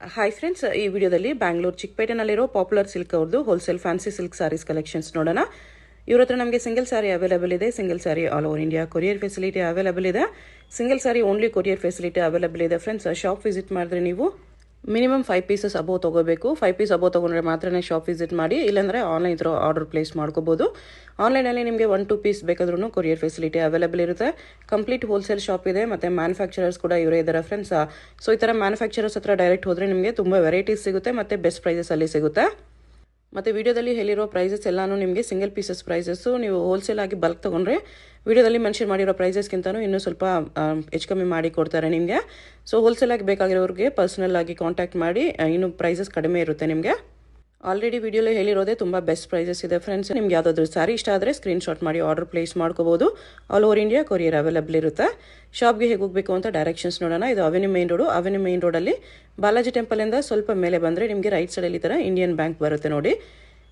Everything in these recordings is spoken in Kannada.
ಹಾಯ್ ಫ್ರೆಂಡ್ಸ್, ಈ ವಿಡಿಯೋದಲ್ಲಿ ಬ್ಯಾಂಗ್ಳೂರ್ ಚಿಕ್ಕಪೇಟೆನಲ್ಲಿರೋ ಪಾಪ್ಯುಲರ್ ಸಿಲ್ಕ್ ಅವ್ರದ್ದು wholesale fancy silk saris collections ನೋಡೋಣ. ಇವ್ರ ಹತ್ರ ನಮಗೆ ಸಿಂಗಲ್ ಸಾರಿ ಅವೈಲೇಬಲ್ ಇದೆ. Single sari all over India courier facility available ಇದೆ. Single sari only courier facility available ಇದೆ. ಫ್ರೆಂಡ್ಸ್, ಶಾಪ್ ವಿಸಿಟ್ ಮಾಡಿದ್ರೆ ನೀವು ಮಿನಿಮಮ್ 5 ಪೀಸಸ್ ಅಬೋವ್ ತೊಗೋಬೇಕು. 5 ಪೀಸ್ ಅಬೋವ್ ತೊಗೊಂಡ್ರೆ ಮಾತ್ರನೇ ಶಾಪ್ ವಿಸಿಟ್ ಮಾಡಿ, ಇಲ್ಲಾಂದರೆ ಆನ್ಲೈನ್ ಥ್ರೂ ಆರ್ಡರ್ ಪ್ಲೇಸ್ ಮಾಡ್ಕೋಬೋದು. ಆನ್ಲೈನಲ್ಲಿ ನಿಮಗೆ 1-2 ಪೀಸ್ ಬೇಕಾದ್ರೂ ಕೊರಿಯರ್ ಫೆಸಿಲಿಟಿ ಅವೈಲೇಬಲ್ ಇರುತ್ತೆ. ಕಂಪ್ಲೀಟ್ ಹೋಲ್ಸೇಲ್ ಶಾಪ್ ಇದೆ, ಮತ್ತು ಮ್ಯಾನುಫ್ಯಾಕ್ಚರರ್ಸ್ ಕೂಡ ಇವರೇ ಇದ್ದಾರೆ ಫ್ರೆಂಡ್ಸ್. ಸೊ ಈ ಥರ ಮ್ಯಾನುಫ್ಯಾಕ್ಚರರ್ಸ್ ಹತ್ರ ಡೈರೆಕ್ಟ್ ಹೋದರೆ ನಿಮಗೆ ತುಂಬ ವೆರೈಟೀಸ್ ಸಿಗುತ್ತೆ ಮತ್ತು ಬೆಸ್ಟ್ ಪ್ರೈಸಸಲ್ಲಿ ಸಿಗುತ್ತೆ. ಮತ್ತು ವಿಡಿಯೋದಲ್ಲಿ ಹೇಳಿರೋ ಪ್ರೈಸಸ್ ಎಲ್ಲಾನು ನಿಮಗೆ ಸಿಂಗಲ್ ಪೀಸಸ್ ಪ್ರೈಸಸ್ಸು. ನೀವು ಹೋಲ್ಸೇಲ್ ಆಗಿ ಬಲ್ಕ್ ತೊಗೊಂಡ್ರೆ ವಿಡಿಯೋದಲ್ಲಿ ಮೆನ್ಷನ್ ಮಾಡಿರೋ ಪ್ರೈಸಸ್ಗಿಂತನೂ ಇನ್ನೂ ಸ್ವಲ್ಪ ಹೆಚ್ಚು ಕಮ್ಮಿ ಮಾಡಿ ಕೊಡ್ತಾರೆ ನಿಮಗೆ. ಸೊ ಹೋಲ್ಸೇಲ್ ಆಗಿ ಬೇಕಾಗಿರೋರಿಗೆ ಪರ್ಸನಲ್ ಆಗಿ ಕಾಂಟ್ಯಾಕ್ಟ್ ಮಾಡಿ, ಇನ್ನೂ ಪ್ರೈಸಸ್ ಕಡಿಮೆ ಇರುತ್ತೆ ನಿಮಗೆ. ಆಲ್ರೆಡಿ ವಿಡಿಯೋಲಿ ಹೇಳಿರೋದೇ ತುಂಬ ಬೆಸ್ಟ್ ಪ್ರೈಸಸ್ ಇದೆ ಫ್ರೆಂಡ್ಸ್. ನಿಮ್ಗೆ ಯಾವುದಾದ್ರೂ ಸಾರಿ ಇಷ್ಟ ಆದರೆ ಸ್ಕ್ರೀನ್ಶಾಟ್ ಮಾಡಿ ಆರ್ಡರ್ ಪ್ಲೇಸ್ ಮಾಡ್ಕೋಬೋದು. All over India courier available ಇರುತ್ತೆ. ಶಾಪ್ಗೆ ಹೇಗೆ ಹೋಗಬೇಕು ಅಂತ ಡೈರೆಕ್ಷನ್ಸ್ ನೋಡೋಣ. ಇದು avenue main road. Avenue main ರೋಡಲ್ಲಿ ಬಾಲಾಜಿ ಟೆಂಪಲಿಂದ ಸ್ವಲ್ಪ ಮೇಲೆ ಬಂದರೆ ನಿಮಗೆ ರೈಟ್ ಸೈಡಲ್ಲಿ ಈ ಥರ ಇಂಡಿಯನ್ ಬ್ಯಾಂಕ್ ಬರುತ್ತೆ ನೋಡಿ.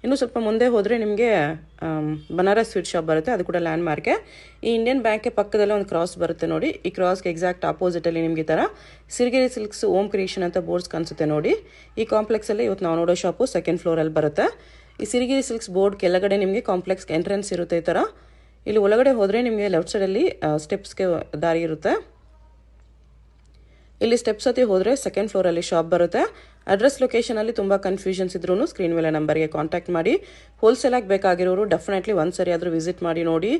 ಇನ್ನೂ ಸ್ವಲ್ಪ ಮುಂದೆ ಹೋದರೆ ನಿಮಗೆ ಬನಾರಸ್ ಸ್ವೀಟ್ ಶಾಪ್ ಬರುತ್ತೆ, ಅದು ಕೂಡ ಲ್ಯಾಂಡ್ ಮಾರ್ಕೆ. ಈ ಇಂಡಿಯನ್ ಬ್ಯಾಂಕ್ಗೆ ಪಕ್ಕದಲ್ಲೇ ಒಂದು ಕ್ರಾಸ್ ಬರುತ್ತೆ ನೋಡಿ. ಈ ಕ್ರಾಸ್ಗೆ ಎಕ್ಸಾಕ್ಟ್ ಆಪೋಸಿಟಲ್ಲಿ ನಿಮಗೆ ಈ ಥರ ಸಿರಿಗೆರೆ ಸಿಲ್ಕ್ಸ್ ಓಮ್ ಕ್ರಿಯೇಷನ್ ಅಂತ ಬೋರ್ಡ್ಸ್ ಕಾಣಿಸುತ್ತೆ ನೋಡಿ. ಈ ಕಾಂಪ್ಲೆಕ್ಸಲ್ಲಿ ಇವತ್ತು ನಾವು ನೋಡೋ ಶಾಪು ಸೆಕೆಂಡ್ ಫ್ಲೋರಲ್ಲಿ ಬರುತ್ತೆ. ಈ ಸಿರಿಗೆರೆ ಸಿಲ್ಕ್ಸ್ ಬೋರ್ಡ್ ಕೆಳಗಡೆ ನಿಮಗೆ ಕಾಂಪ್ಲೆಕ್ಸ್ ಎಂಟ್ರೆನ್ಸ್ ಇರುತ್ತೆ ಈ ಥರ. ಇಲ್ಲಿ ಒಳಗಡೆ ಹೋದರೆ ನಿಮಗೆ ಲೆಫ್ಟ್ ಸೈಡಲ್ಲಿ ಸ್ಟೆಪ್ಸ್ಗೆ ದಾರಿ ಇರುತ್ತೆ. ಇಲ್ಲಿ ಸ್ಟೆಪ್ಸ್ ಹತ್ತಿ ಹೋದರೆ ಸೆಕೆಂಡ್ ಫ್ಲೋರಲ್ಲಿ ಶಾಪ್ ಬರುತ್ತೆ. ಅಡ್ರೆಸ್ ಲೊಕೇಶನಲ್ಲಿ ತುಂಬ ಕನ್ಫ್ಯೂಷನ್ಸ್ ಇದ್ರೂ ಸ್ಕ್ರೀನ್ ಮೇಲೆ ನಂಬರ್ಗೆ ಕಾಂಟ್ಯಾಕ್ಟ್ ಮಾಡಿ. ಹೋಲ್ಸೇಲಾಗಿ ಬೇಕಾಗಿರೋರು ಡೆಫಿನೆಟ್ಲಿ ಒಂದು ಸರಿ ಆದರೂ ವಿಸಿಟ್ ಮಾಡಿ ನೋಡಿ.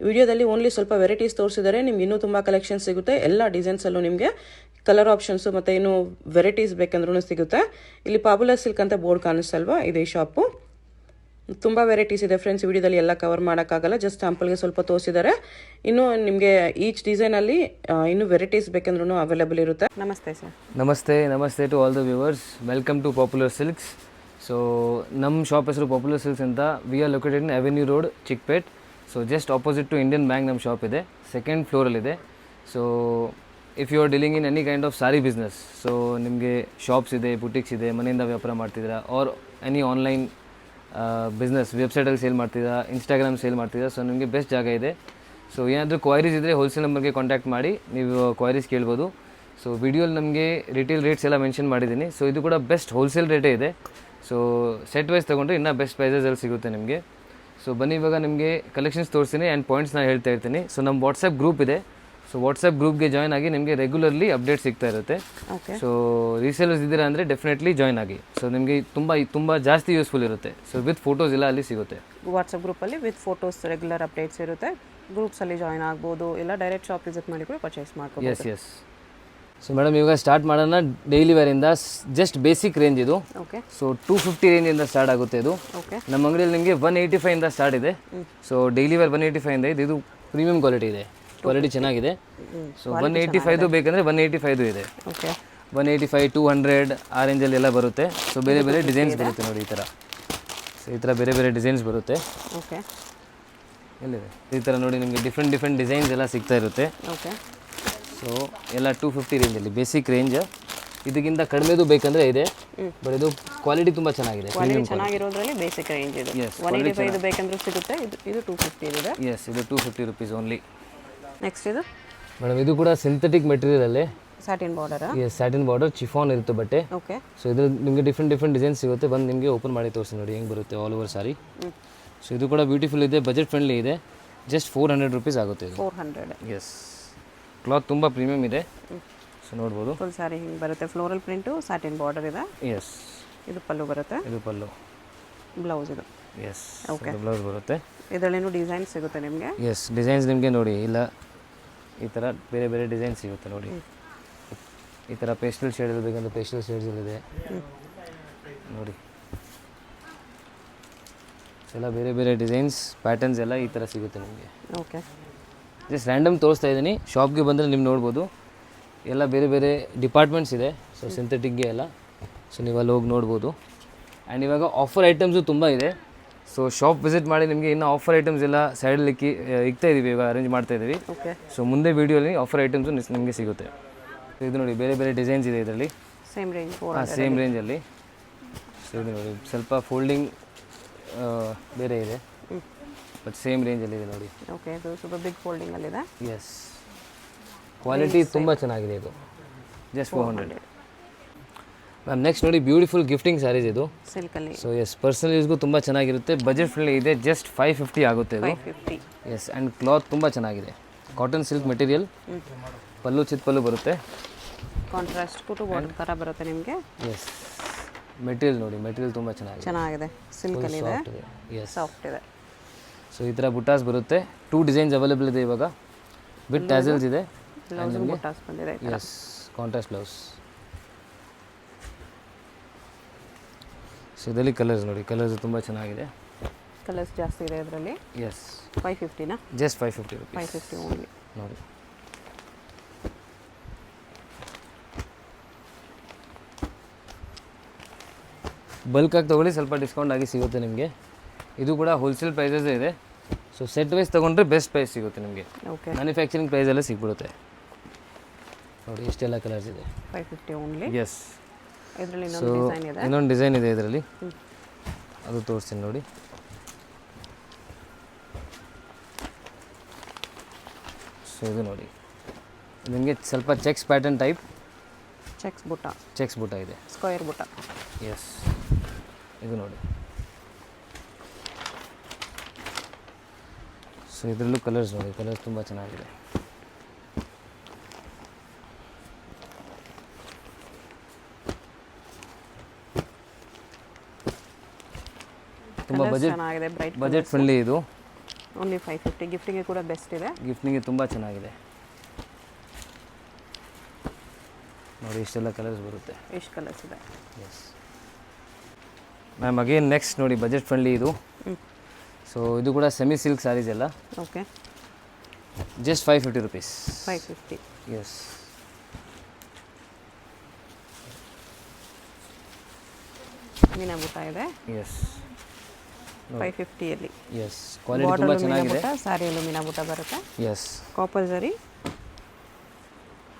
ವಿಡಿಯೋದಲ್ಲಿ ಓನ್ಲಿ ಸ್ವಲ್ಪ ವೆರೈಟೀಸ್ ತೋರಿಸಿದರೆ ನಿಮ್ಗೆ ಇನ್ನೂ ತುಂಬ ಕಲೆಕ್ಷನ್ ಸಿಗುತ್ತೆ. ಎಲ್ಲ ಡಿಸೈನ್ಸಲ್ಲೂ ನಿಮಗೆ ಕಲರ್ ಆಪ್ಷನ್ಸು ಮತ್ತು ಇನ್ನೂ ವೆರೈಟೀಸ್ ಬೇಕಂದ್ರೂ ಸಿಗುತ್ತೆ. ಇಲ್ಲಿ ಪಾಪ್ಯುಲರ್ ಸಿಲ್ಕ್ ಅಂತ ಬೋರ್ಡ್ ಕಾಣಿಸ್ತಲ್ವಾ, ಇದೇ ಶಾಪು. ತುಂಬ ವೆರೈಟೀಸ್ ಇದೆ ಫ್ರೆಂಡ್ಸ್. ವಿಡಿಯೋದಲ್ಲಿ ಎಲ್ಲ ಕವರ್ ಮಾಡೋಕ್ಕಾಗಲ್ಲ, ಜಸ್ಟ್ ಸ್ಯಾಂಪಲ್ಗೆ ಸ್ವಲ್ಪ ತೋರಿಸಿದ್ದಾರೆ. ಇನ್ನು ನಿಮಗೆ ಈಚ್ ಡಿಸೈನಲ್ಲಿ ಇನ್ನೂ ವೆರೈಟೀಸ್ ಬೇಕಂದ್ರೂ ಅವೈಲೇಬಲ್ ಇರುತ್ತೆ. ನಮಸ್ತೆ ಸರ್. ನಮಸ್ತೆ to all the viewers. Welcome to Popular Silks. So ನಮ್ಮ ಶಾಪ್ ಹೆಸರು ಪಾಪ್ಯುಲರ್ ಸಿಲ್ಕ್ಸ್ ಅಂತ. We are located in Avenue Road, Chickpet. So just opposite to Indian Bank ನಮ್ಮ ಶಾಪ್ ಇದೆ, ಸೆಕೆಂಡ್ ಫ್ಲೋರಲ್ಲಿದೆ. So if you are dealing in any kind of sari business, so ನಿಮಗೆ ಶಾಪ್ಸ್ ಇದೆ, ಬುಟಿಕ್ಸ್ ಇದೆ, ಮನೆಯಿಂದ ವ್ಯಾಪಾರ ಮಾಡ್ತಿದ್ದೀರಾ, ಆರ್ ಎನಿ ಆನ್ಲೈನ್ ಬಿಸ್ನೆಸ್, ವೆಬ್ಸೈಟಲ್ಲಿ ಸೇಲ್ ಮಾಡ್ತಿದ್ದೀರಾ, ಇನ್ಸ್ಟಾಗ್ರಾಮ್ ಸೇಲ್ ಮಾಡ್ತಿದ್ದೀರಾ, ಸೊ ನಿಮಗೆ ಬೆಸ್ಟ್ ಜಾಗ ಇದೆ. ಸೊ ಏನಾದರೂ ಕ್ವೈರೀಸ್ ಇದ್ದರೆ ಹೋಲ್ಸೇಲ್ ನಂಬರ್ಗೆ ಕಾಂಟ್ಯಾಕ್ಟ್ ಮಾಡಿ ನೀವು ಕ್ವೈರೀಸ್ ಕೇಳ್ಬೋದು. ಸೊ ವಿಡಿಯೋಲಿ ನಮಗೆ ರಿಟೇಲ್ ರೇಟ್ಸ್ ಎಲ್ಲ ಮೆನ್ಷನ್ ಮಾಡಿದ್ದೀನಿ. ಸೊ ಇದು ಕೂಡ ಬೆಸ್ಟ್ ಹೋಲ್ಸೇಲ್ ರೇಟೇ ಇದೆ. ಸೊ ಸೆಟ್ ವೈಸ್ ತೊಗೊಂಡ್ರೆ ಇನ್ನೂ ಬೆಸ್ಟ್ ಪ್ರೈಸಸಲ್ಲಿ ಸಿಗುತ್ತೆ ನಿಮಗೆ. ಸೊ ಬನ್ನಿ, ಇವಾಗ ನಿಮಗೆ ಕಲೆಕ್ಷನ್ಸ್ ತೋರಿಸ್ತೀನಿ ಆ್ಯಂಡ್ ಪಾಯಿಂಟ್ಸ್ ನಾನು ಹೇಳ್ತಾ ಇರ್ತೀನಿ. ಸೊ ನಮ್ಮ ವಾಟ್ಸಪ್ ಗ್ರೂಪ್ ಇದೆ. ಸೊ ವಾಟ್ಸಪ್ ಗ್ರೂಪ್ಗೆ ಜಾಯ್ನ್ ಆಗಿ ನಿಮಗೆ ರೆಗ್ಯುಲರ್ಲಿ ಅಪ್ಡೇಟ್ ಸಿಗ್ತಾ ಇರುತ್ತೆ. ಸೊ ರೀಸೇಲರ್ಸ್ ಇದ್ದೀರಾ ಅಂದರೆ ಡೆಫಿನೆಟ್ಲಿ ಜಾಯ್ನ್ ಆಗಿ. ಸೊ ನಿಮಗೆ ತುಂಬ ಜಾಸ್ತಿ ಯೂಸ್ಫುಲ್ ಇರುತ್ತೆ. ಸೊ ವಿತ್ ಫೋಟೋಸ್ ಎಲ್ಲ ಅಲ್ಲಿ ಸಿಗುತ್ತೆ. ವಾಟ್ಸಪ್ ಗ್ರೂಪಲ್ಲಿ ವಿತ್ ಫೋಟೋಸ್ ರೆಗ್ಯುಲರ್ ಅಪ್ಡೇಟ್ಸ್ ಇರುತ್ತೆ. ಗ್ರೂಪ್ಸಲ್ಲಿ ಜಾಯ್ನ್ ಆಗ್ಬೋದು, ಇಲ್ಲ ಡೈರೆಕ್ಟ್ ಶಾಪ್ ವಿಸಿಟ್ ಮಾಡಿ ಕೂಡ ಪರ್ಚೇಸ್ ಮಾಡ್ಬೋದು. ಎಸ್. ಸೊ ಮೇಡಮ್, ಇವಾಗ ಸ್ಟಾರ್ಟ್ ಮಾಡೋಣ ಡೈಲಿ ವೇರಿಂದ. ಜಸ್ಟ್ ಬೇಸಿಕ್ ರೇಂಜ್ ಇದು. ಓಕೆ. ಸೊ 250 ರೇಂಜಿಂದ ಸ್ಟಾರ್ಟ್ ಆಗುತ್ತೆ ಇದು. ಓಕೆ. ನಮ್ಮ ಅಂಗಡಿಯಲ್ಲಿ ನಿಮಗೆ 185 ಇಂದ ಸ್ಟಾರ್ಟ್ ಇದೆ. ಸೊ ಡೈಲಿ ವೇರ್ 185 ಇಂದ ಇದೆ. ಇದು ಪ್ರೀಮಿಯಂ ಕ್ವಾಲಿಟಿ ಇದೆ, ಕ್ವಾಲಿಟಿ ಚೆನ್ನಾಗಿದೆ. ಸೊ 185 ಬೇಕಂದರೆ 185 ಇದೆ. ಓಕೆ. 185, 200 ಆ ರೇಂಜಲ್ಲಿ ಎಲ್ಲ ಬರುತ್ತೆ. ಸೊ ಬೇರೆ ಬೇರೆ ಡಿಸೈನ್ಸ್ ಬರುತ್ತೆ ನೋಡಿ ಈ ಥರ. ಸೊ ಈ ಥರ ಬೇರೆ ಬೇರೆ ಡಿಸೈನ್ಸ್ ಬರುತ್ತೆ. ಓಕೆ. ಎಲ್ಲಿದೆ ಈ ಥರ ನೋಡಿ, ನಿಮಗೆ ಡಿಫ್ರೆಂಟ್ ಡಿಸೈನ್ಸ್ ಎಲ್ಲ ಸಿಗ್ತಾ ಇರುತ್ತೆ. ಓಕೆ. ಸೊ ಎಲ್ಲ 250 ರೇಂಜಲ್ಲಿ ಬೇಸಿಕ್ ರೇಂಜ್. ಇದಕ್ಕಿಂತ ಕಡಿಮೆದು ಬೇಕಂದರೆ ಇದೆ, ಬಟ್ ಇದು ಕ್ವಾಲಿಟಿ ತುಂಬ ಚೆನ್ನಾಗಿದೆ. ಕ್ವಾಲಿಟಿ ಚೆನ್ನಾಗಿರೋದ್ರಲ್ಲಿ ಬೇಸಿಕ್ ರೇಂಜ್ ಇದೆ. 185 ಬೇಕಂದ್ರೆ ಸಿಗುತ್ತೆ. ಇದು 250 ಇದೆ. ಎಸ್, ಇದು 250 ರುಪೀಸ್ ಓನ್ಲಿ. ನೆಕ್ಸ್ಟ್ ಇದು ಮೇಡಮ್, ಇದು ಕೂಡ ಸಿಂಥೆಟಿಕ್ ಮೆಟೀರಿಯಲಲ್ಲಿ satin border. Yes, satin border, chiffon ಇರುತ್ತೆ ಬಟ್ಟೆ. ಓಕೆ. ಸೊ ಇದು ನಿಮಗೆ ಡಿಫ್ರೆಂಟ್ ಡಿಸೈನ್ಸ್ ಸಿಗುತ್ತೆ. ಬಂದು ನಿಮಗೆ ಓಪನ್ ಮಾಡಿ ತೋರಿಸಿ ನೋಡಿ ಹೆಂಗೆ ಬರುತ್ತೆ ಆಲ್ ಓವರ್ ಸಾರಿ. ಸೊ ಇದು ಕೂಡ ಬ್ಯೂಟಿಫುಲ್ ಇದೆ, ಬಜೆಟ್ ಫ್ರೆಂಡ್ಲಿ ಇದೆ. ಜಸ್ಟ್ 400 ರುಪೀಸ್ ಆಗುತ್ತೆ ಇದು. 400. ಎಸ್, ಕ್ಲಾತ್ ತುಂಬ ಪ್ರೀಮಿಯಮ್ ಇದೆ. ಸೊ ನೋಡ್ಬೋದು ಫುಲ್ ಸಾರಿ ಹಿಂಗೆ ಬರುತ್ತೆ. ಫ್ಲೋರಲ್ ಪ್ರಿಂಟು, ಸ್ಯಾಟಿನ್ ಬಾರ್ಡರ್ ಇದೆ. ಎಸ್. ಇದು ಪಲ್ಲು ಬರುತ್ತೆ. ಇದು ಪಲ್ಲು. ಬ್ಲೌಸ್ ಇದು. ಎಸ್. ಓಕೆ. ಬ್ಲೌಸ್ ಬರುತ್ತೆ. ಇದರಲ್ಲೇನು ಡಿಸೈನ್ ಸಿಗುತ್ತೆ ನಿಮಗೆ. ಎಸ್, ಡಿಸೈನ್ಸ್ ನಿಮಗೆ ನೋಡಿ ಇಲ್ಲ ಈ ಥರ ಬೇರೆ ಬೇರೆ ಡಿಸೈನ್ ಸಿಗುತ್ತೆ ನೋಡಿ. ಈ ಥರ ಪೇಸ್ಟಲ್ ಶೇಡಲ್ಲಿ ಬೇಕಂದ್ರೆ ಪೇಸ್ಟಲ್ ಶೇಡ್ಸಲ್ಲಿದೆ ನೋಡಿ. ಎಲ್ಲ ಬೇರೆ ಬೇರೆ ಡಿಸೈನ್ಸ್, ಪ್ಯಾಟರ್ನ್ಸ್ ಎಲ್ಲ ಈ ಥರ ಸಿಗುತ್ತೆ ನಿಮಗೆ. ಓಕೆ. ಜಸ್ಟ್ ರ್ಯಾಂಡಮ್ ತೋರಿಸ್ತಾ ಇದ್ದೀನಿ. ಶಾಪ್ಗೆ ಬಂದರೆ ನೀವು ನೋಡ್ಬೋದು ಎಲ್ಲ ಬೇರೆ ಬೇರೆ ಡಿಪಾರ್ಟ್ಮೆಂಟ್ಸ್ ಇದೆ. ಸೊ ಸಿಂಥೆಟಿಕ್ಗೆ ಎಲ್ಲ. ಸೊ ನೀವು ಅಲ್ಲಿ ಹೋಗಿ ನೋಡ್ಬೋದು. ಆ್ಯಂಡ್ ಇವಾಗ ಆಫರ್ ಐಟಮ್ಸು ತುಂಬ ಇದೆ. ಸೊ ಶಾಪ್ ವಿಸಿಟ್ ಮಾಡಿ ನಿಮಗೆ ಇನ್ನೂ ಆಫರ್ ಐಟಮ್ಸ್ ಎಲ್ಲ ಸೈಡಲ್ಲಿ ಇಕ್ತಾ ಇದ್ದೀವಿ, ಇವಾಗ ಅರೇಂಜ್ ಮಾಡ್ತಾ ಇದ್ದೀವಿ. ಓಕೆ. ಸೊ ಮುಂದೆ ವೀಡಿಯೋಲಿ ಆಫರ್ ಐಟಮ್ಸು ನಿಮಗೆ ಸಿಗುತ್ತೆ. ಇದು ನೋಡಿ ಬೇರೆ ಬೇರೆ ಡಿಸೈನ್ಸ್ ಇದೆ ಇದರಲ್ಲಿ. Same range. ಸೇಮ್ ರೇಂಜಲ್ಲಿ. ಸೊ ಇದು ನೋಡಿ ಸ್ವಲ್ಪ ಫೋಲ್ಡಿಂಗ್ ಬೇರೆ ಇದೆ, ಬಟ್ ಸೇಮ್ ರೇಂಜಲ್ಲಿದೆ ನೋಡಿ. ಓಕೆ. ಇದು ಸ್ವಲ್ಪ ಬಿಗ್ ಫೋಲ್ಡಿಂಗಲ್ಲಿದೆ. ಎಸ್, ಕ್ವಾಲಿಟಿ ತುಂಬ ಚೆನ್ನಾಗಿದೆ ಇದು. ಜಸ್ಟ್ 400. ಮ್ಯಾಮ್ ನೆಕ್ಸ್ಟ್ ನೋಡಿ ಬ್ಯೂಟಿಫುಲ್ ಗಿಫ್ಟಿಂಗ್ ಸ್ಯಾರೀಸ್ ಇದು. ಸಿಲ್ಕಲ್ಲಿ. ಸೊ ಎಸ್, ಪರ್ಸನಲ್ ಯೂಸ್ಗೂ ತುಂಬ ಚೆನ್ನಾಗಿರುತ್ತೆ, ಬಜೆಟ್ ಫ್ರೆಂಡ್ಲಿ ಇದೆ, ಜಸ್ಟ್ 550 ಆಗುತ್ತೆ ಇದು. 550. ಎಸ್, ಆ್ಯಂಡ್ ಕ್ಲಾತ್ ತುಂಬ ಚೆನ್ನಾಗಿದೆ, ಕಾಟನ್ ಸಿಲ್ಕ್ ಮೆಟೀರಿಯಲ್, ಪಲ್ಲು ಚಿತ್ ಪಲ್ಲು ಬರುತ್ತೆ, ಕಾಂಟ್ರಾಸ್ಟ್ ಕೊಟ್ಟು ಬಾರ್ಡರ್ ಥರ ಬರುತ್ತೆ ನಿಮಗೆ. ಎಸ್, ಮೆಟೀರಿಯಲ್ ನೋಡಿ, ಮೆಟೀರಿಯಲ್ ತುಂಬ ಚೆನ್ನಾಗಿದೆ, ಸಿಲ್ಕಲ್ಲಿ ಇದೆ, ಎಸ್ ಸಾಫ್ಟ್ ಇದೆ. ಸೊ ಈ ಥರ ಬುಟ್ಟಾಸ್ ಬರುತ್ತೆ, 2 ಡಿಸೈನ್ಸ್ ಅವೈಲೇಬಲ್ ಇದೆ ಇವಾಗ, ವಿತ್ ಟ್ಯಾಸಲ್ಸ್ ಇದೆ. ಬ್ಲೌಸ್ ಬುಟ್ಟಾಸ್ ಬಂದಿದೆ. Yes, contrast blouse. ಸೊ ಇದರಲ್ಲಿ ಕಲರ್ಸ್ ನೋಡಿ, ಕಲರ್ಸ್ ತುಂಬ ಚೆನ್ನಾಗಿದೆ, ಕಲರ್ಸ್ ಜಾಸ್ತಿ ಇದೆ ಇದರಲ್ಲಿ. ಎಸ್, 550ನಾ? Just 550 rupees. 550 ಓನ್ಲಿ. ನೋಡಿ ಬಲ್ಕಾಗಿ ತೊಗೊಳ್ಳಿ, ಸ್ವಲ್ಪ ಡಿಸ್ಕೌಂಟ್ ಆಗಿ ಸಿಗುತ್ತೆ ನಿಮಗೆ. ಇದು ಕೂಡ ಹೋಲ್ಸೇಲ್ ಪ್ರೈಸಸ್ ಇದೆ, ಸೊ ಸೆಟ್ ವೈಸ್ ತೊಗೊಂಡ್ರೆ ಬೆಸ್ಟ್ ಪ್ರೈಸ್ ಸಿಗುತ್ತೆ ನಿಮಗೆ. ಓಕೆ, ಮ್ಯಾನುಫ್ಯಾಕ್ಚರಿಂಗ್ ಪ್ರೈಸೆಲ್ಲ ಸಿಗ್ಬಿಡುತ್ತೆ. ನೋಡಿ ಇಷ್ಟೆಲ್ಲ ಕಲರ್ಸ್ ಇದೆ. 550 ಓನ್ಲಿ. ಎಸ್. ಇದರಲ್ಲಿ ಸೊ ಇನ್ನೊಂದು ಡಿಸೈನ್ ಇದೆ. ಇನ್ನೊಂದು ಡಿಸೈನ್ ಇದೆ ಇದರಲ್ಲಿ, ಅದು ತೋರಿಸ್ತೀನಿ ನೋಡಿ. ಸೊ ಇದು ನೋಡಿ, ನಿಮಗೆ ಸ್ವಲ್ಪ ಚೆಕ್ಸ್ ಪ್ಯಾಟರ್ನ್ ಟೈಪ್, ಚೆಕ್ಸ್ ಬುಟ್ಟ, ಚೆಕ್ಸ್ ಬುಟ್ಟ ಇದೆ, ಸ್ಕ್ವೇರ್ ಬುಟ್ಟ. ಎಸ್, ಇದು ನೋಡಿ. ಸೊ ಇದರಲ್ಲೂ ಕಲರ್ಸ್ ನೋಡಿ, ಕಲರ್ಸ್ ತುಂಬ ಚೆನ್ನಾಗಿದೆ. ತುಂಬ ಚೆನ್ನಾಗಿದೆ, ಬ್ರೈಟ್ ಬಜೆಟ್ ಫ್ರೆಂಡ್ಲಿ ಇದು. ಓನ್ಲಿ 550. ಗಿಫ್ಟಿಂಗ್ ಕೂಡ ಬೆಸ್ಟ್ ಇದೆ. ಗಿಫ್ಟಿಂಗ್ಗೆ ತುಂಬ ಚೆನ್ನಾಗಿದೆ ನೋಡಿ, ಇಷ್ಟೆಲ್ಲ ಕಲರ್ಸ್ ಬರುತ್ತೆ. ಎಷ್ಟು ಕಲರ್ಸ್ ಇದೆ? ಎಸ್ ಮ್ಯಾಮ್, ಅಗೇನ್ ನೆಕ್ಸ್ಟ್ ನೋಡಿ ಬಜೆಟ್ ಫ್ರೆಂಡ್ಲಿ ಇದು. ಸೊ ಇದು ಕೂಡ ಸೆಮಿ ಸಿಲ್ಕ್ ಸ್ಯಾರೀಸ್ ಎಲ್ಲ. Okay, just 550 rupees. 550. ಎಸ್, ಮೀನಾ ಬುಟ್ಟ ಇದೆ. ಎಸ್, 550ಯಲ್ಲಿ. ಎಸ್, ಕ್ವಾಲಿಟಿ ತುಂಬ ಚೆನ್ನಾಗಿದೆ. ಸ್ಯಾರಿಯಲ್ಲೂ ಮೀನಾ ಬುಟ್ಟ ಬರುತ್ತೆ. ಎಸ್, ಕಾಪರ್ ಜರಿ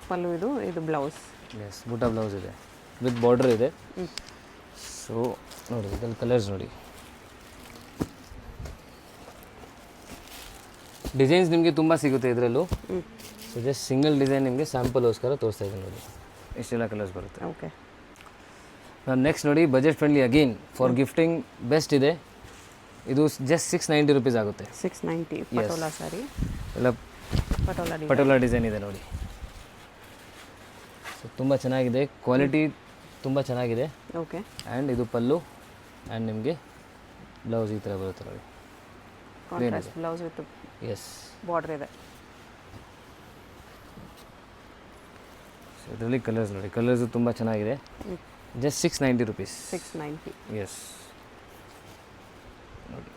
ಪಲ್ಲು, ಇದು ಬ್ಲೌಸ್. ಎಸ್, ಬುಟ್ಟ ಬ್ಲೌಸ್ ಇದೆ, ವಿತ್ ಬಾರ್ಡರ್ ಇದೆ. ಸೊ ನೋಡಿ ಇದ್ರಲ್ಲಿ ಕಲರ್ಸ್ ನೋಡಿ, ಡಿಸೈನ್ಸ್ ನಿಮಗೆ ತುಂಬ ಸಿಗುತ್ತೆ ಇದರಲ್ಲೂ. ಸೊ ಜಸ್ಟ್ ಸಿಂಗಲ್ ಡಿಸೈನ್ ನಿಮಗೆ ಸ್ಯಾಂಪಲ್ಗೋಸ್ಕರ ತೋರಿಸ್ತಾ ಇದ್ದೀನಿ ನೋಡಿ, ಇಷ್ಟೆಲ್ಲ ಕಲರ್ಸ್ ಬರುತ್ತೆ. ಓಕೆ ನಾನು ನೆಕ್ಸ್ಟ್ ನೋಡಿ budget friendly again for gifting best ಇದೆ. ಇದು ಜಸ್ಟ್ 690 ರುಪೀಸ್ ಆಗುತ್ತೆ. 690 ಪಟೋಲಾ ಸ್ಯಾರಿ ಎಲ್ಲ ಪಟೋಲಾ ಡಿಸೈನ್ ಇದೆ ನೋಡಿ. ಸೊ ತುಂಬ ಚೆನ್ನಾಗಿದೆ, ಕ್ವಾಲಿಟಿ ತುಂಬ ಚೆನ್ನಾಗಿದೆ. ಓಕೆ, ಆ್ಯಂಡ್ ಇದು ಪಲ್ಲು ಆ್ಯಂಡ್ ನಿಮಗೆ ಬ್ಲೌಸ್ ಈ ಥರ ಬರುತ್ತೆ ನೋಡಿ, contrast blouse with yes border ಇದೆ. ಸೊ ಇದರಲ್ಲಿ ಕಲರ್ಸ್ ನೋಡಿ, ಕಲರ್ಸು ತುಂಬ ಚೆನ್ನಾಗಿದೆ. Just 690 rupees. 690. ಎಸ್ ನೋಡಿ,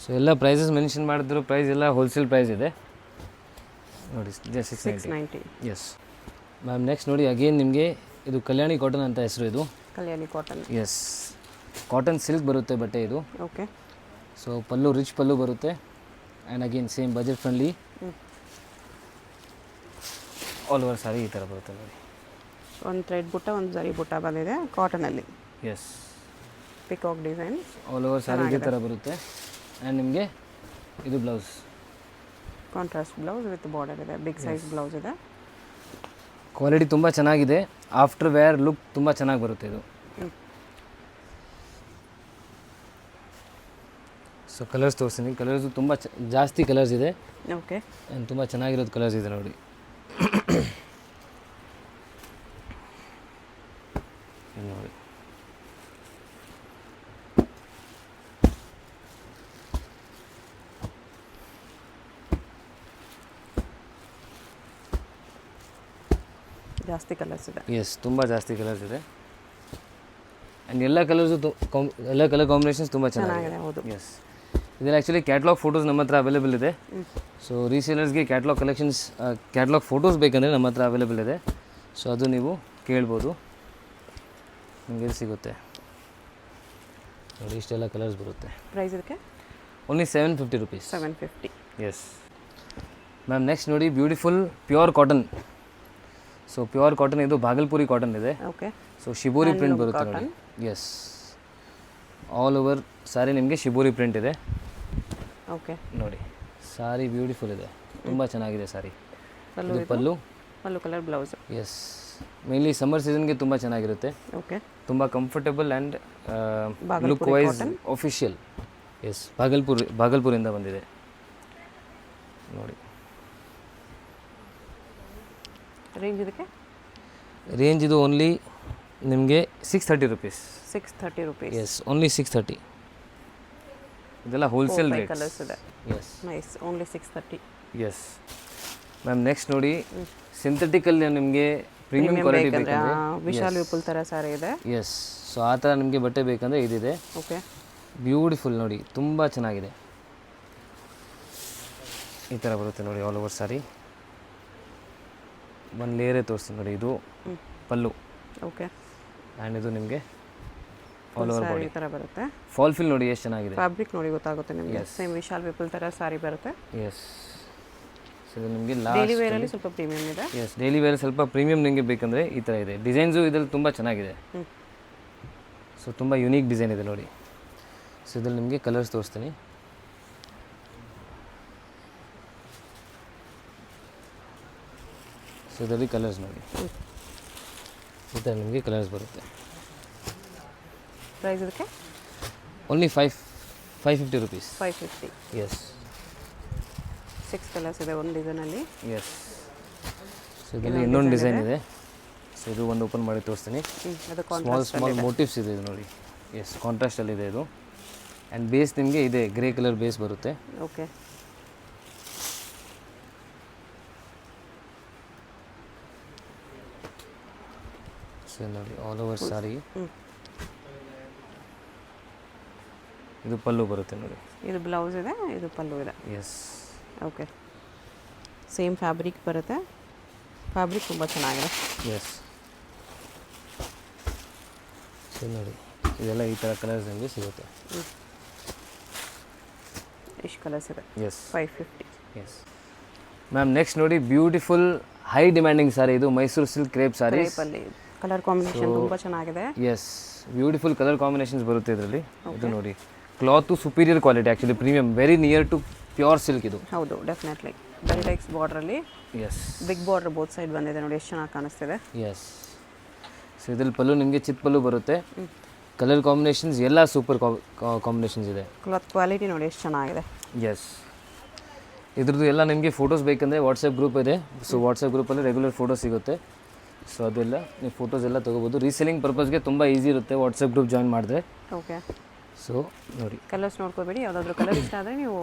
ಸೊ ಎಲ್ಲ ಪ್ರೈಸಸ್ ಮೆನ್ಷನ್ ಮಾಡಿದ್ರು, ಪ್ರೈಸ್ ಎಲ್ಲ ಹೋಲ್ಸೇಲ್ ಪ್ರೈಸ್ ಇದೆ ನೋಡಿ. ಜಸ್ಟ್ 690. ಎಸ್ ಮ್ಯಾಮ್, ನೆಕ್ಸ್ಟ್ ನೋಡಿ ಅಗೇನ್ ನಿಮಗೆ ಇದು ಕಲ್ಯಾಣಿ ಕಾಟನ್ ಅಂತ ಹೆಸರು. ಇದು Kalyani cotton. Yes, cotton silk ಬರುತ್ತೆ ಬಟ್ಟೆ ಇದು. Okay, so pallu rich pallu ಬರುತ್ತೆ, and again same budget friendly. All over ಸಾರಿ ಈ ಥರ ಬರುತ್ತೆ ನೋಡಿ. ಒಂದು ಥ್ರೆಡ್ ಬುಟ್ಟ, ಒಂದು ಜರಿ ಬುಟ್ಟ ಬಂದಿದೆ ಕಾಟನಲ್ಲಿ. Yes, peacock design all over sari ಇದೇ ಥರ ಬರುತ್ತೆ. ಆ್ಯಂಡ್ ನಿಮಗೆ ಇದು blouse, contrast blouse with border ಇದೆ, ಬಿಗ್ ಸೈಜ್ ಬ್ಲೌಸ್ ಇದೆ. ಕ್ವಾಲಿಟಿ ತುಂಬ ಚೆನ್ನಾಗಿದೆ, ಆಫ್ಟರ್ ವೇರ್ ಲುಕ್ ತುಂಬ ಚೆನ್ನಾಗಿ ಬರುತ್ತೆ ಇದು. ಸೊ ಕಲರ್ಸ್ ತೋರಿಸ್ತೀನಿ, ಕಲರ್ಸು ತುಂಬ ಜಾಸ್ತಿ ಕಲರ್ಸ್ ಇದೆ. ಓಕೆ, ಆ್ಯಂಡ್ ತುಂಬ ಚೆನ್ನಾಗಿರೋದು ಕಲರ್ಸ್ ಇದೆ ನೋಡಿ. ನೋಡಿ ಜಾಸ್ತಿ ಕಲರ್ಸ್ ಇದೆ. ಎಸ್, ತುಂಬ ಜಾಸ್ತಿ ಕಲರ್ಸ್ ಇದೆ. ಆ್ಯಂಡ್ ಎಲ್ಲ ಕಲರ್ಸು ಎಲ್ಲ ಕಲರ್ ಕಾಂಬಿನೇಷನ್ಸ್ ತುಂಬ ಚೆನ್ನಾಗಿದೆ. ಹೌದು. ಎಸ್, ಇದರಲ್ಲಿ ಆ್ಯಕ್ಚುಲಿ ಕ್ಯಾಟ್ಲಾಗ್ ಫೋಟೋಸ್ ನಮ್ಮ ಹತ್ರ ಅವೈಲೇಬಲ್ ಇದೆ. ಸೊ ರೀಸೇಲರ್ಸ್ಗೆ ಕ್ಯಾಟ್ಲಾಗ್ ಕಲೆಕ್ಷನ್ಸ್, ಕ್ಯಾಟ್ಲಾಗ್ ಫೋಟೋಸ್ ಬೇಕಂದರೆ ನಮ್ಮ ಹತ್ರ ಅವೈಲೇಬಲ್ ಇದೆ. ಸೊ ಅದು ನೀವು ಕೇಳ್ಬೋದು, ನಿಮಗೆ ಸಿಗುತ್ತೆ ನೋಡಿ. ಇಷ್ಟೆಲ್ಲ ಕಲರ್ಸ್ ಬರುತ್ತೆ. ಪ್ರೈಸ್ ಇದಕ್ಕೆ only 750 rupees. 750. Yes ma'am, next ನೋಡಿ beautiful pure cotton. So pure cotton, ಇದು ಭಾಗಲ್ಪುರಿ ಕಾಟನ್ ಇದೆ. ಓಕೆ, ಸೊ ಶಿಬೋರಿ ಪ್ರಿಂಟ್ ಬರುತ್ತೆ ನೋಡಿ. ಎಸ್, ಆಲ್ ಓವರ್ ಸಾರಿ ನಿಮಗೆ ಶಿಬೋರಿ ಪ್ರಿಂಟ್ ಇದೆ. ಓಕೆ. ನೋಡಿ ಸಾರಿ ಬ್ಯೂಟಿಫುಲ್ ಇದೆ, ತುಂಬ ಚೆನ್ನಾಗಿದೆ ಸಾರಿ. ಪಲ್ಲು ಇದು pallu, pallu colour blouse. Yes. Mainly summer ಸೀಸನ್ಗೆ ತುಂಬ ಚೆನ್ನಾಗಿರುತ್ತೆ, ಓಕೆ. ತುಂಬ comfortable and look wise official. Yes, ಭಾಗಲ್ಪುರಿಂದ ಬಂದಿದೆ ನೋಡಿ. ರೇಂಜ್ ಇದಕ್ಕೆ? ರೇಂಜ್ ಇದು ಓನ್ಲಿ ನಿಮಗೆ 630 ರುಪೀಸ್. 630 ರುಪೀಸ್. S, only 630. ಇದೆಲ್ಲ ಹೋಲ್ಸೇಲ್ ರೇಟ್. ಕಲರ್ಸ್ ಇದೆ. Yes, nice. Only 630. Yes ma'am. Next ನೋಡಿ, ಸಿಂಥೆಟಿಕಲ್ಲಿ ನಿಮಗೆ ಪ್ರೀಮಿಯಂ ಕ್ವಾಲಿಟಿ ಬೇಕಂದರೆ ವಿಶಾಲ್ ವಿಪುಲ್ ಥರ ಸಾರಿ ಇದೆ. ಎಸ್, ಸೊ ಆ ಥರ ನಿಮಗೆ ಬಟ್ಟೆ ಬೇಕಂದರೆ ಇದಿದೆ. ಓಕೆ. ಬ್ಯೂಟಿಫುಲ್ ನೋಡಿ, ತುಂಬ ಚೆನ್ನಾಗಿದೆ. ಈ ಥರ ಬರುತ್ತೆ ನೋಡಿ ಆಲ್ ಓವರ್ ಸಾರಿ. ಒಂದು ಲೇಯರೇ ತೋರಿಸ್ತೀನಿ ನೋಡಿ. ಇದು ಪಲ್ಲು. ಓಕೆ. ಆ್ಯಂಡ್ ಇದು ನಿಮಗೆ ಆಲ್ ಓವರ್ ಬಾಡಿ ಈ ಥರ ಬರುತ್ತೆ. ಫಾಲ್ ಫಿಲ್ ನೋಡಿ ಎಷ್ಟು ಚೆನ್ನಾಗಿದೆ. ಫ್ಯಾಬ್ರಿಕ್ ನೋಡಿ ಗೊತ್ತಾಗುತ್ತೆ ನಿಮಗೆ. ಸೇಮ್ ವಿಶಾಲ್ ವಿಪುಲ್ ಥರ ಸಾರಿ ಬರುತ್ತೆ. ಎಸ್. ಸೊ ಇದು ನಿಮಗೆ ಡೈಲಿ ವೇರಲ್ಲಿ ಸ್ವಲ್ಪ ಪ್ರೀಮಿಯಂ ಇದೆ. ಎಸ್, ಡೈಲಿ ವೇರ್ ಸ್ವಲ್ಪ ಪ್ರೀಮಿಯಂ ನಿಮಗೆ ಬೇಕಂದರೆ ಈ ಥರ ಇದೆ. ಡಿಸೈನ್ಸು ಇದರಲ್ಲಿ ತುಂಬ ಚೆನ್ನಾಗಿದೆ. ಸೊ ತುಂಬ ಯುನೀಕ್ ಡಿಸೈನ್ ಇದೆ ನೋಡಿ. ಸೊ ಇದ್ರಲ್ಲಿ ನಿಮಗೆ ಕಲರ್ಸ್ ತೋರಿಸ್ತೀನಿ. ಸೊ ಇದರಲ್ಲಿ ಕಲರ್ಸ್ ನೋಡಿ, ಈ ಥರ ನಿಮಗೆ ಕಲರ್ಸ್ ಬರುತ್ತೆ. ಪ್ರೈಸ್ ಇದಕ್ಕೆ ಓನ್ಲಿ 550 ರುಪೀಸ್. 550. ಎಸ್. 6 ಕಲರ್ಸ್ ಇದೆ ಒಂದು ಡಿಸೈನಲ್ಲಿ. ಎಸ್. ಸೊ ಇದರಲ್ಲಿ ಇನ್ನೊಂದು ಡಿಸೈನ್ ಇದೆ. ಸೊ ಇದು ಒಂದು ಓಪನ್ ಮಾಡಿ ತೋರಿಸ್ತೀನಿ. ಅದು ಸ್ಮಾಲ್ ಮೋಟಿವ್ಸ್ ಇದೆ ಇದು ನೋಡಿ. ಎಸ್, ಕಾಂಟ್ರಾಸ್ಟಲ್ಲಿದೆ ಇದು. ಆ್ಯಂಡ್ ಬೇಸ್ ನಿಮಗೆ ಇದೆ ಗ್ರೇ ಕಲರ್ ಬೇಸ್ ಬರುತ್ತೆ. ಓಕೆ. ಸೊ ನೋಡಿ ಆಲ್ ಓವರ್ ಸಾರಿ. ಇದು ಪಲ್ಲು ಬರುತ್ತೆ ನೋಡಿ. ಇದು ಬ್ಲೌಸ್ ಇದೆ, ಇದು ಪಲ್ಲು ಇದೆ. ಎಸ್. ಓಕೆ. ಸೇಮ್ ಫ್ಯಾಬ್ರಿಕ್ ಬರುತ್ತೆ. ಫ್ಯಾಬ್ರಿಕ್ ತುಂಬ ಚೆನ್ನಾಗಿದೆ. ಎಸ್. ಸೊ ನೋಡಿ ಇದೆಲ್ಲ ಈ ಥರ ಕಲರ್ಸ್ ನಿಮಗೆ ಸಿಗುತ್ತೆ. ಎಷ್ಟು ಕಲರ್ಸ್ ಇದೆ? ಎಸ್, 550. S ma'am. ನೆಕ್ಸ್ಟ್ ನೋಡಿ, ಬ್ಯೂಟಿಫುಲ್ ಹೈ ಡಿಮ್ಯಾಂಡಿಂಗ್ ಸಾರಿ. ಇದು ಮೈಸೂರು ಸಿಲ್ಕ್ ಕ್ರೇಪ್ ಸಾರಿ. ಕ್ರೇಪಲ್ಲಿ ಕಲರ್ ಕಾಂಬಿನೇಷನ್ ತುಂಬ ಚೆನ್ನಾಗಿದೆ. ಎಸ್, ಬ್ಯೂಟಿಫುಲ್ ಕಲರ್ ಕಾಂಬಿನೇಷನ್ಸ್ ಬರುತ್ತೆ ಇದರಲ್ಲಿ. ಇದು ನೋಡಿ, cloth superior quality, actually premium, very near to pure silk ಇದು. ಹೌದು, ಡೆಫಿನೆಟ್ಲಿ. ಬೆಲ್ಟೆಕ್ಸ್ ಬಾರ್ಡ್ರಲ್ಲಿ yes, big border both side ಬಂದಿದೆ ನೋಡಿ, ಎಷ್ಟು ಚೆನ್ನಾಗಿ ಕಾಣಿಸ್ತಿದೆ. ಎಸ್. ಸೊ ಇದ್ರಲ್ಲಿ ಪಲ್ಲು ನಿಮಗೆ ಚಿತ್ ಪಲ್ಲು ಬರುತ್ತೆ. ಕಲರ್ ಕಾಂಬಿನೇಷನ್ಸ್ ಎಲ್ಲ ಸೂಪರ್ ಕಾಂಬಿನೇಷನ್ಸ್ ಇದೆ. ಕ್ಲಾತ್ ಕ್ವಾಲಿಟಿ ನೋಡಿ ಎಷ್ಟು ಚೆನ್ನಾಗಿದೆ. ಎಸ್. ಇದ್ರದ್ದು ಎಲ್ಲ ನಿಮಗೆ ಫೋಟೋಸ್ ಬೇಕಂದರೆ ವಾಟ್ಸಪ್ ಗ್ರೂಪ್ ಇದೆ. ಸೊ ವಾಟ್ಸಪ್ ಗ್ರೂಪಲ್ಲಿ ರೆಗ್ಯುಲರ್ ಫೋಟೋಸ್ ಸಿಗುತ್ತೆ. ಸೊ ಅದೆಲ್ಲ ನೀವು ಫೋಟೋಸ್ ಎಲ್ಲ ತೊಗೋಬೋದು. ರೀಸೆಲಿಂಗ್ ಪರ್ಪಸ್ಗೆ ತುಂಬ ಈಸಿ ಇರುತ್ತೆ ವಾಟ್ಸಪ್ ಗ್ರೂಪ್ ಜಾಯಿನ್ ಮಾಡಿದ್ರೆ. ಓಕೆ. ಸೊ ನೋಡಿ, ಕಲರ್ಸ್ ನೋಡ್ಕೋಬೇಡಿ, ಯಾವುದಾದ್ರೂ ಕಲರ್ ಇಷ್ಟ ಆದರೆ ನೀವು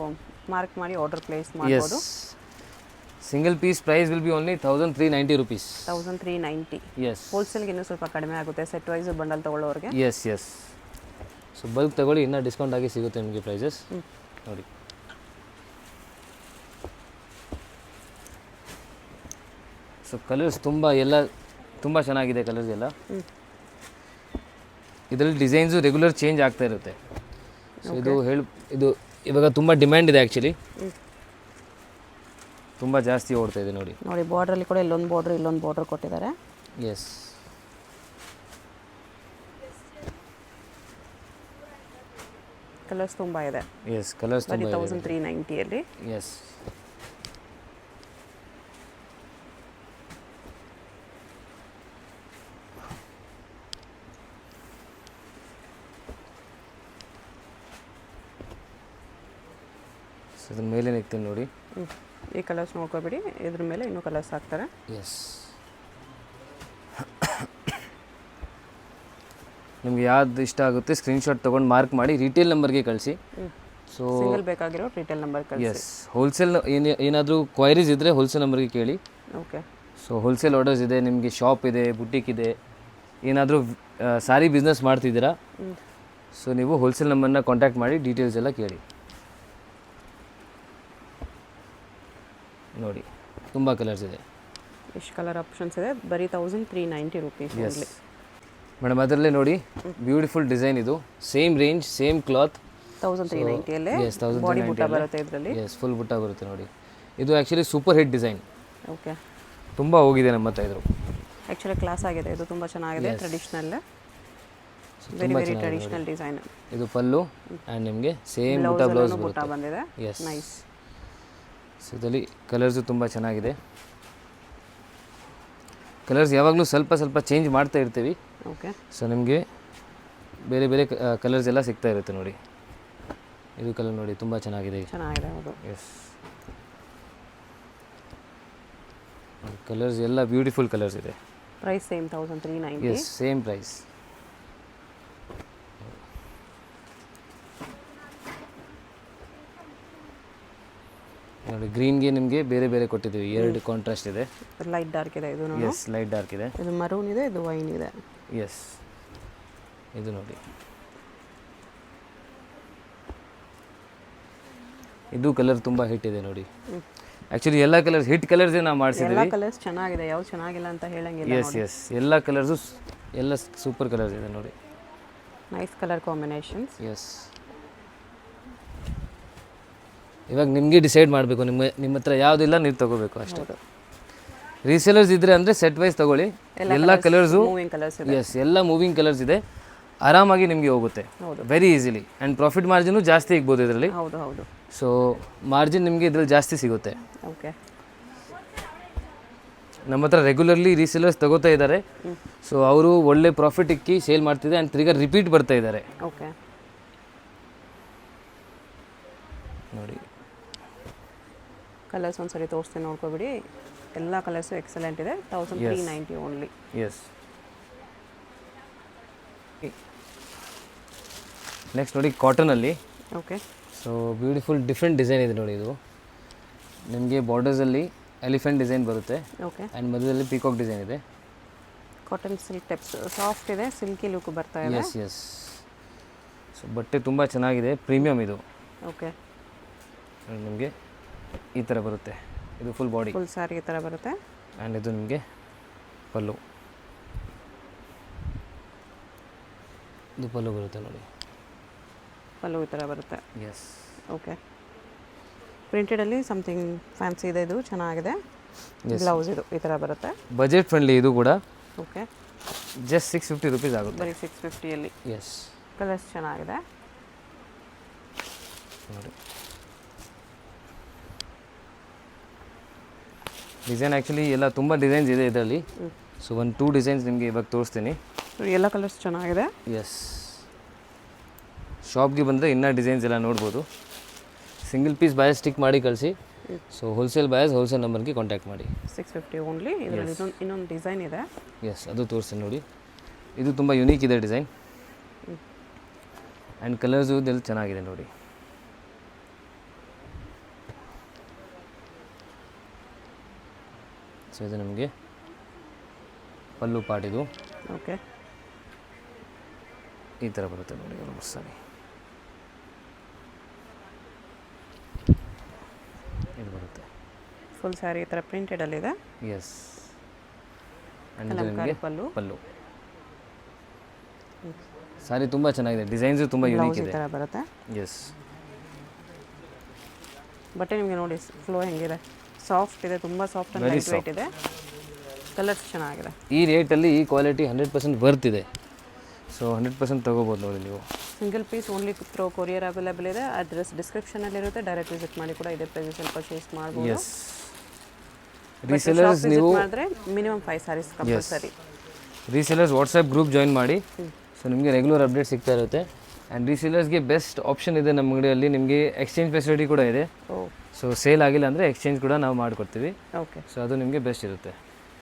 ಮಾರ್ಕ್ ಮಾಡಿ ಆರ್ಡರ್ ಪ್ಲೇಸ್ ಮಾಡ್ಬೋದು. Single piece price will be only 1390 rupees. 1390. Yes. ಹೋಲ್ಸೇಲ್ಗೆ ಇನ್ನೂ ಸ್ವಲ್ಪ ಕಡಿಮೆ ಆಗುತ್ತೆ ಸೆಟ್ ವೈಸ್ ಬಂಡಲ್ ತೊಗೊಳ್ಳೋರಿಗೆ. Yes, yes. ಸೊ ಬಲ್ಕ್ ತಗೊಳ್ಳಿ, ಇನ್ನೂ ಡಿಸ್ಕೌಂಟ್ ಆಗಿ ಸಿಗುತ್ತೆ ನಿಮಗೆ ಪ್ರೈಸಸ್ ನೋಡಿ. ಸೊ ಕಲರ್ಸ್ ತುಂಬ ಚೆನ್ನಾಗಿದೆ ಕಲರ್ಸ್ ಎಲ್ಲ. ಇದರಲ್ಲಿ ಡಿಸೈನ್ಸು ರೆಗ್ಯುಲರ್ ಚೇಂಜ್ ಆಗ್ತಾ ಇರುತ್ತೆ. ಸೊ ಇದು ಇವಾಗ ತುಂಬ ಡಿಮ್ಯಾಂಡ್ ಇದೆ ಆ್ಯಕ್ಚುಲಿ, ತುಂಬ ಜಾಸ್ತಿ ಓಡ್ತಾ ಇದೆ ನೋಡಿ. ನೋಡಿ ಬಾರ್ಡ್ರಲ್ಲಿ ಕೂಡ ಇಲ್ಲೊಂದು ಬಾರ್ಡ್ರ್ ಕೊಟ್ಟಿದ್ದಾರೆ. ಎಸ್. ಕಲರ್ಸ್ ತುಂಬ ಇದೆ. ಎಸ್, ಕಲರ್ಸ್ ತುಂಬ ಇದೆ. 1390 ಎಸ್. ಇದ್ರ ಮೇಲೆ ನಿಗ್ತೀನಿ ನೋಡಿ. ಈ ಕಲರ್ಸ್ ನೋಡ್ಕೋಬೇಡಿ, ಇದ್ರ ಮೇಲೆ ಇನ್ನೂ ಕಲರ್ಸ್ ಹಾಕ್ತಾರೆ. ಎಸ್. ನಿಮ್ಗೆ ಯಾವ್ದು ಇಷ್ಟ ಆಗುತ್ತೆ ಸ್ಕ್ರೀನ್ಶಾಟ್ ತೊಗೊಂಡು ಮಾರ್ಕ್ ಮಾಡಿ ರಿಟೇಲ್ ನಂಬರ್ಗೆ ಕಳಿಸಿ. ಸೊ ಸಿಂಗಲ್ ಬೇಕಾಗಿರೋ ರಿಟೇಲ್ ನಂಬರ್ ಕಳಿಸಿ. ಎಸ್. ಹೋಲ್ಸೇಲ್ ಏನಾದರೂ ಕ್ವೈರೀಸ್ ಇದ್ದರೆ ಹೋಲ್ಸೇಲ್ ನಂಬರ್ಗೆ ಕೇಳಿ. ಓಕೆ. ಸೊ ಹೋಲ್ಸೇಲ್ ಆರ್ಡರ್ಸ್ ಇದೆ, ನಿಮಗೆ ಶಾಪ್ ಇದೆ, ಬುಟಿಕ್ ಇದೆ, ಏನಾದರೂ ಸಾರಿ ಬಿಸ್ನೆಸ್ ಮಾಡ್ತಿದ್ದೀರಾ, ಸೊ ನೀವು ಹೋಲ್ಸೇಲ್ ನಂಬರ್ನ ಕಾಂಟ್ಯಾಕ್ಟ್ ಮಾಡಿ ಡೀಟೇಲ್ಸ್ ಎಲ್ಲ ಕೇಳಿ. ನೋಡಿ ತುಂಬ ಕಲರ್ಸ್ ಇದೆ. ಎಷ್ಟು ಕಲರ್ ಆಪ್ಷನ್ಸ್ ಇದೆ. ಬರೀ 1390 ರುಪೀಸ್. S madam. ಅದರಲ್ಲೇ ನೋಡಿ ಬ್ಯೂಟಿಫುಲ್ ಡಿಸೈನ್. ಇದು same range, same cloth. 1390 yes, 1390 body butta ಬರುತ್ತೆ ಇದರಲ್ಲಿ. ಎಸ್, ಫುಲ್ ಬುಟ್ಟ ಬರುತ್ತೆ ನೋಡಿ. ಇದು actually super hit design. Okay. ತುಂಬ ಹೋಗಿದೆ ನಮ್ಮ ಹತ್ರ. ಇದು ಆ್ಯಕ್ಚುಲಿ ಕ್ಲಾಸ್ ಆಗಿದೆ, ಇದು ತುಂಬ ಚೆನ್ನಾಗಿದೆ, ಟ್ರೆಡಿಷ್ನಲ್. ಸೊ ತುಂಬ ವೆರಿ ಚೆನ್ನಾಗಿದೆ ಟ್ರೆಡಿಷನಲ್ ಡಿಸೈನ್. ಇದು ಪಲ್ಲು ಆ್ಯಂಡ್ ನಿಮಗೆ ಸೇಮ್ ಬುಟ್ಟ ಬ್ಲೌಸ್ ಬುಟ್ಟ ಬರುತ್ತೆ. ಬಂದಿದೆ. S nice. ಸೊ ಇದರಲ್ಲಿ ಕಲರ್ಸು ತುಂಬ ಚೆನ್ನಾಗಿದೆ. ಕಲರ್ಸ್ ಯಾವಾಗಲೂ ಸ್ವಲ್ಪ ಸ್ವಲ್ಪ ಚೇಂಜ್ ಮಾಡ್ತಾ ಇರ್ತೀವಿ. ಓಕೆ. ಸೊ ನಿಮಗೆ ಬೇರೆ ಬೇರೆ ಕಲರ್ಸ್ ಎಲ್ಲ ಸಿಗ್ತಾ ಇರುತ್ತೆ ನೋಡಿ. ಇದು ಕಲರ್ ನೋಡಿ ತುಂಬ ಚೆನ್ನಾಗಿದೆ. ಚೆನ್ನಾಗಿದೆ ಹೌದು. ಎಸ್ ಕಲರ್ಸ್ ಎಲ್ಲ ಬ್ಯೂಟಿಫುಲ್ ಕಲರ್ಸ್ ಇದೆ. Price same 1390. Yes same price. ನೋಡಿ ಗ್ರೀನ್ಗೆ ನಿಮಗೆ ಬೇರೆ ಬೇರೆ ಕೊಟ್ಟಿದ್ದೀವಿ, 2 ಕಾಂಟ್ರಾಸ್ಟ್ ಇದೆ. ಲೈಟ್ ಡಾರ್ಕ್ ಇದೆ ಇದು. ಎಸ್ ಲೈಟ್ ಡಾರ್ಕ್ ಇದೆ. ಇದು ಮರೂನ್ ಇದೆ, ಇದು ವೈನ್ ಇದೆ. ಎಸ್ ಇದು ನೋಡಿ, ಇದು ಕಲರ್ ತುಂಬ ಹಿಟ್ ಇದೆ ನೋಡಿ. ಆ್ಯಕ್ಚುಲಿ ಎಲ್ಲ ಕಲರ್ಸ್ ಹಿಟ್ ಕಲರ್ಸೇ ನಾವು ಎಲ್ಲ ಮಾಡಿಸಿದ್ದೀವಿ. ಕಲರ್ಸ್ ಚೆನ್ನಾಗಿದೆ, ಯಾವ್ದು ಚೆನ್ನಾಗಿಲ್ಲ ಅಂತ ಹೇಳಂಗಿಲ್ಲ. ಎಸ್ ಎಸ್ ಎಲ್ಲ ಕಲರ್ಸು ಎಲ್ಲ ಸೂಪರ್ ಕಲರ್ಸ್ ಇದೆ ನೋಡಿ. Nice colour combinations. ಎಸ್ ಇವಾಗ ನಿಮಗೆ ಡಿಸೈಡ್ ಮಾಡಬೇಕು, ನಿಮ್ಮ ಹತ್ರ ಯಾವುದಿಲ್ಲ ನೀವು ತೊಗೋಬೇಕು ಅಷ್ಟೇ. ರೀಸೇಲರ್ಸ್ ಇದ್ದರೆ ಅಂದರೆ ಸೆಟ್ ವೈಸ್ ತೊಗೊಳ್ಳಿ. ಎಲ್ಲ ಕಲರ್ಸು ಮೂವಿಂಗ್ ಕಲರ್ಸ್ ಇದೆ. ಎಸ್ ಎಲ್ಲ ಮೂವಿಂಗ್ ಕಲರ್ಸ್ ಇದೆ, ಆರಾಮಾಗಿ ನಿಮಗೆ ಹೋಗುತ್ತೆ very easily. And profit margin ಜಾಸ್ತಿ ಇಗ್ಬೋದು ಇದರಲ್ಲಿ. ಹೌದು ಹೌದು. ಸೊ ಮಾರ್ಜಿನ್ ನಿಮಗೆ ಇದರಲ್ಲಿ ಜಾಸ್ತಿ ಸಿಗುತ್ತೆ. ಓಕೆ. ನಮ್ಮ ಹತ್ರ ರೆಗ್ಯುಲರ್ಲಿ ರೀಸೇಲರ್ಸ್ ತಗೋತಾ ಇದ್ದಾರೆ. ಸೊ ಅವರು ಒಳ್ಳೆ ಪ್ರಾಫಿಟ್ ಇಕ್ಕಿ ಸೇಲ್ ಮಾಡ್ತಿದೆ ಆ್ಯಂಡ್ ತಿರ್ಗಾ ರಿಪೀಟ್ ಬರ್ತಾ ಇದ್ದಾರೆ ಓಕೆ. ನೋಡಿ. ಕಲರ್ಸ್ ಒಂದ್ಸರಿ ತೋರಿಸ್ತೀನಿ ನೋಡ್ಕೊಬಿಡಿ. ಎಲ್ಲ ಕಲರ್ಸು ಎಕ್ಸಲೆಂಟ್ ಇದೆ. 1390 ಓನ್ಲಿ. ಎಸ್ ನೆಕ್ಸ್ಟ್ ನೋಡಿ ಕಾಟನಲ್ಲಿ. Okay. So beautiful different design ಇದೆ ನೋಡಿ. ಇದು ನಿಮಗೆ ಬಾರ್ಡರ್ಸಲ್ಲಿ ಎಲಿಫೆಂಟ್ ಡಿಸೈನ್ ಬರುತ್ತೆ ಓಕೆ. ಆ್ಯಂಡ್ ಮಧ್ಯದಲ್ಲಿ ಪೀಕಾಕ್ ಡಿಸೈನ್ ಇದೆ. ಕಾಟನ್ ಸಿಲ್ಕ್ ಟೆಪ್ಸ್ ಸಾಫ್ಟ್ ಇದೆ, ಸಿಲ್ಕಿ ಲುಕ್ ಬರ್ತಾ ಇದೆ. ಎಸ್ ಎಸ್ ಸೊ ಬಟ್ಟೆ ತುಂಬ ಚೆನ್ನಾಗಿದೆ, ಪ್ರೀಮಿಯಮ್ ಇದು. ಓಕೆ. ನಿಮಗೆ ಈ ಥರ ಬರುತ್ತೆ. ಇದು ಫುಲ್ ಬಾಡಿ ಫುಲ್ ಸ್ಯಾರಿ ಈ ಥರ ಬರುತ್ತೆ. ಆ್ಯಂಡ್ ಇದು ನಿಮಗೆ ಪಲ್ಲು. ಇದು ಪಲ್ಲು ಬರುತ್ತೆ ನೋಡಿ. ಪಲ್ಲು ಈ ಥರ ಬರುತ್ತೆ. Yes okay. ಪ್ರಿಂಟೆಡಲ್ಲಿ ಸಮಥಿಂಗ್ ಫ್ಯಾನ್ಸಿ ಇದೆ, ಇದು ಚೆನ್ನಾಗಿದೆ. ಬ್ಲೌಸ್ ಇದು ಈ ಥರ ಬರುತ್ತೆ. ಬಜೆಟ್ ಫ್ರೆಂಡ್ಲಿ ಇದು ಕೂಡ. ಓಕೆ. ಜಸ್ಟ್ 650 ರುಪೀಸ್ ಆಗುತ್ತೆ. ಬರೀ 650ಯಲ್ಲಿ. ಎಸ್ ಕಲರ್ಸ್ ಚೆನ್ನಾಗಿದೆ ನೋಡಿ. ಡಿಸೈನ್ ಆ್ಯಕ್ಚುಲಿ ಎಲ್ಲ ತುಂಬ ಡಿಸೈನ್ಸ್ ಇದೆ ಇದರಲ್ಲಿ. ಸೊ 1-2 ಡಿಸೈನ್ಸ್ ನಿಮಗೆ ಇವಾಗ ತೋರಿಸ್ತೀನಿ. ಎಲ್ಲ ಕಲರ್ಸ್ ಚೆನ್ನಾಗಿದೆ. ಎಸ್ ಶಾಪ್ಗೆ ಬಂದರೆ ಇನ್ನೂ ಡಿಸೈನ್ಸ್ ಎಲ್ಲ ನೋಡ್ಬೋದು. ಸಿಂಗಲ್ ಪೀಸ್ ಬಾಯಸ್ ಸ್ಟಿಕ್ ಮಾಡಿ ಕಳಿಸಿ. ಸೊ ಹೋಲ್ಸೇಲ್ ಬಾಯಸ್ ಹೋಲ್ಸೇಲ್ ನಂಬರ್ಗೆ ಕಾಂಟ್ಯಾಕ್ಟ್ ಮಾಡಿ. 650 ಓನ್ಲಿ. ಇದರಲ್ಲಿ ಇನ್ನೊಂದು ಡಿಸೈನ್ ಇದೆ. ಎಸ್ ಅದು ತೋರಿಸ್ತೀನಿ ನೋಡಿ. ಇದು ತುಂಬ ಯುನೀಕ್ ಇದೆ ಡಿಸೈನ್ ಆ್ಯಂಡ್ ಕಲರ್ಸು ಇದೆಲ್ಲ ಚೆನ್ನಾಗಿದೆ ನೋಡಿ. ಸೊ ಇದು ನಮಗೆ ಪಲ್ಲು ಪಾಟ್. ಇದು ಓಕೆ. ಈ ಥರ ಬರುತ್ತೆ ನೋಡಿ. ಸರಿ ಇದು ಬರುತ್ತೆ ಫುಲ್ ಸ್ಯಾರಿ ಈ ಥರ ಪ್ರಿಂಟೆಡಲ್ಲಿದೆ. ಎಸ್ ಆ್ಯಂಡ್ ಇದು ನಿಮಗೆ ಪಲ್ಲು. ಪಲ್ಲು. ಸಾರಿ ತುಂಬ ಚೆನ್ನಾಗಿದೆ, ಡಿಸೈನ್ಸು ತುಂಬ ಯುನೀಕ್ ಈ ಇದೆ. ಥರ ಬರುತ್ತೆ. ಎಸ್ ಬಟ್ಟೆ ನಿಮಗೆ ನೋಡಿ ಫ್ಲೋ ಹೆಂಗಿದೆ, ಸಾಫ್ಟ್ ಇದೆ, ತುಂಬ ಸಾಫ್ಟ್ ಆ್ಯಂಡ್ ಲೈಟ್ ವೆಯ್ಟ್ ಇದೆ. ಕಲರ್ಸ್ ಚೆನ್ನಾಗಿದೆ. ಈ ರೇಟಲ್ಲಿ ಈ ಕ್ವಾಲಿಟಿ 100% ಬರ್ತಿದೆ. ಸೊ 100% ತೊಗೋಬೋದು ನೋಡಿ ನೀವು. Single piece only through courier available ಇದೆ. ಅಡ್ರೆಸ್ ಡಿಸ್ಕ್ರಿಪ್ಷನಲ್ಲಿರುತ್ತೆ, ಡೈರೆಕ್ಟ್ ವಿಸಿಟ್ ಮಾಡಿ ಕೂಡ ಇದೇ ಪ್ರೈಸಲ್ಲಿ ಪರ್ಚೇಸ್ ಮಾಡ್ಬೋದು. ಎಸ್ ರೀಸೇಲರ್ಸ್ ನೀವು ಮಾಡಿದ್ರೆ minimum 5 saris compulsory. Resellers WhatsApp group join ಮಾಡಿ. ಸೊ ನಿಮಗೆ ರೆಗ್ಯುಲರ್ ಅಪ್ಡೇಟ್ ಸಿಗ್ತಾ ಇರುತ್ತೆ. ಆ್ಯಂಡ್ ರೀಸೇಲರ್ಸ್ಗೆ ಬೆಸ್ಟ್ ಆಪ್ಷನ್ ಇದೆ ನಮ್ಮ ಅಂಗಡಿಯಲ್ಲಿ. ನಿಮಗೆ ಎಕ್ಸ್ಚೇಂಜ್ ಫೆಸಿಲಿಟಿ ಕೂಡ ಇದೆ. ಸೊ ಸೇಲ್ ಆಗಿಲ್ಲ ಅಂದರೆ ಎಕ್ಸ್ಚೇಂಜ್ ಕೂಡ ನಾವು ಮಾಡಿಕೊಡ್ತೀವಿ. ಓಕೆ. ಸೊ ಅದು ನಿಮಗೆ ಬೆಸ್ಟ್ ಇರುತ್ತೆ.